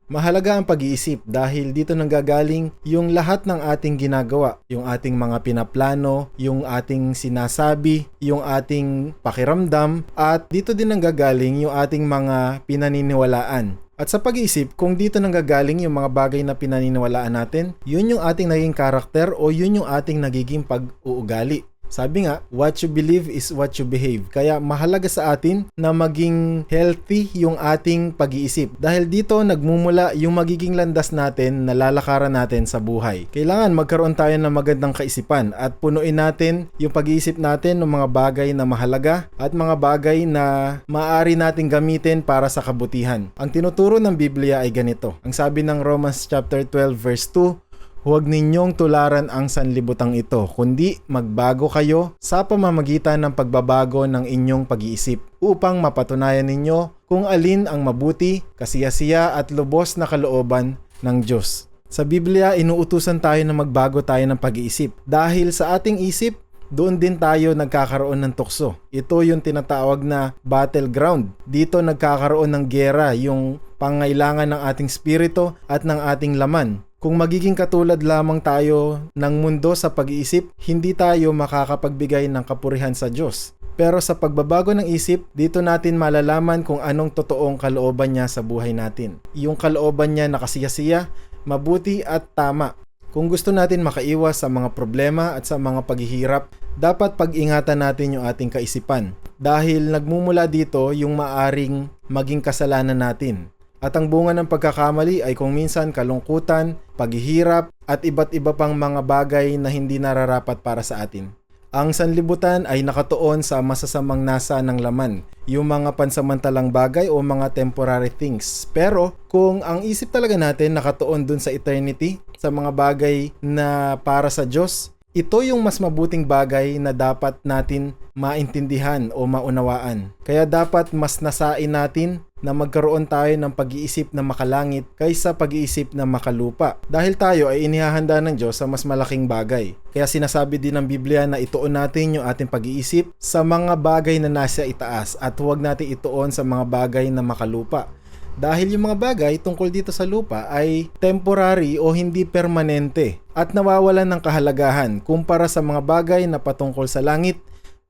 Mahalaga ang pag-iisip dahil dito nanggagaling yung lahat ng ating ginagawa, yung ating mga pinaplano, yung ating sinasabi, yung ating pakiramdam, at dito din nanggagaling yung ating mga pinaniniwalaan. At sa pag-iisip, kung dito nanggagaling yung mga bagay na pinaniniwalaan natin, yun yung ating naging karakter o yun yung ating nagiging pag-uugali. Sabi nga, what you believe is what you behave. Kaya mahalaga sa atin na maging healthy yung ating pag-iisip. Dahil dito nagmumula yung magiging landas natin na lalakaran natin sa buhay. Kailangan magkaroon tayo ng magandang kaisipan at punuin natin yung pag-iisip natin ng mga bagay na mahalaga at mga bagay na maaari nating gamitin para sa kabutihan. Ang tinuturo ng Biblia ay ganito. Ang sabi ng Romans chapter 12 verse 2, huwag ninyong tularan ang sanlibutang ito, kundi magbago kayo sa pamamagitan ng pagbabago ng inyong pag-iisip upang mapatunayan ninyo kung alin ang mabuti, kasiyasiya at lubos na kalooban ng Diyos. Sa Biblia, inuutusan tayo na magbago tayo ng pag-iisip dahil sa ating isip, doon din tayo nagkakaroon ng tukso. Ito yung tinatawag na battleground. Dito nagkakaroon ng giyera, yung pangailangan ng ating spirito at ng ating laman. Kung magiging katulad lamang tayo ng mundo sa pag-iisip, hindi tayo makakapagbigay ng kapurihan sa Diyos. Pero sa pagbabago ng isip, dito natin malalaman kung anong totoong kalooban niya sa buhay natin. Yung kalooban niya na kasiyasiya, mabuti at tama. Kung gusto natin makaiwas sa mga problema at sa mga paghihirap, dapat pag-ingatan natin yung ating kaisipan. Dahil nagmumula dito yung maaring maging kasalanan natin. At ang bunga ng pagkakamali ay kung minsan kalungkutan, paghihirap, at iba't iba pang mga bagay na hindi nararapat para sa atin. Ang sanlibutan ay nakatuon sa masasamang nasa ng laman, yung mga pansamantalang bagay o mga temporary things. Pero kung ang isip talaga natin nakatuon dun sa eternity, sa mga bagay na para sa Diyos, ito yung mas mabuting bagay na dapat natin maintindihan o maunawaan. Kaya dapat mas nasain natin na magkaroon tayo ng pag-iisip na makalangit kaysa pag-iisip na makalupa. Dahil tayo ay inihahanda ng Diyos sa mas malaking bagay. Kaya sinasabi din ng Biblia na ituon natin yung ating pag-iisip sa mga bagay na nasa itaas at huwag natin ituon sa mga bagay na makalupa. Dahil yung mga bagay tungkol dito sa lupa ay temporary o hindi permanente at nawawalan ng kahalagahan kumpara sa mga bagay na patungkol sa langit,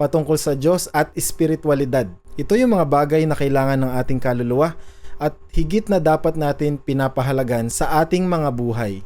patungkol sa Diyos at espiritualidad. Ito yung mga bagay na kailangan ng ating kaluluwa at higit na dapat natin pinapahalagan sa ating mga buhay.